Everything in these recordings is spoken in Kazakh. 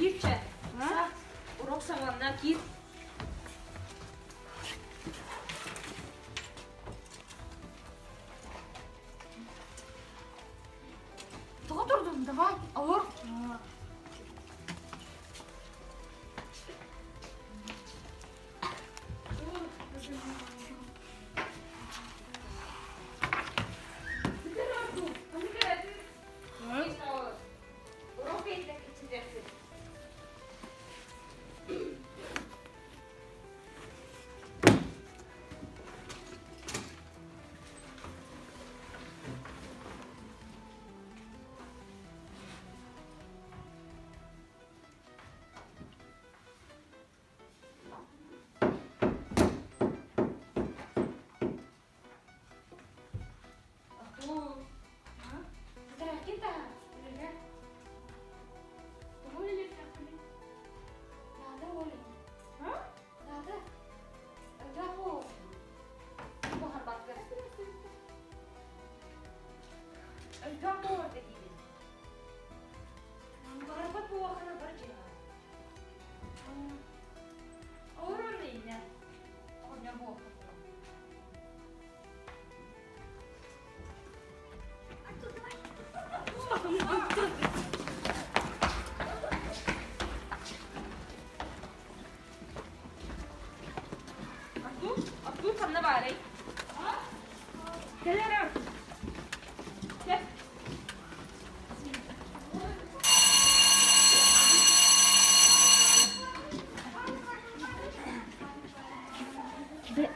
Кирче. Урок саманна кир. Туға тұрдым, давай, ауыр. Abdul kanına bari. Gel Eren. Gel.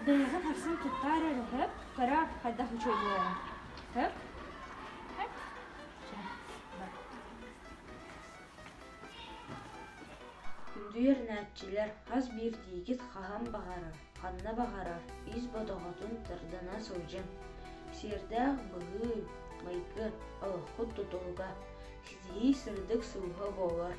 Beyazın hepsini tutar hep. Kara hadi hıçıyor bu yana. Hep. Күндүер нәтчилер хас бир дигит хахам бағарар, ханна бағарар, из бодоғотун тырдана сылжым. Сирдәг бұғы, майкы, алхут тутулга, сизии сырдык сылға болар.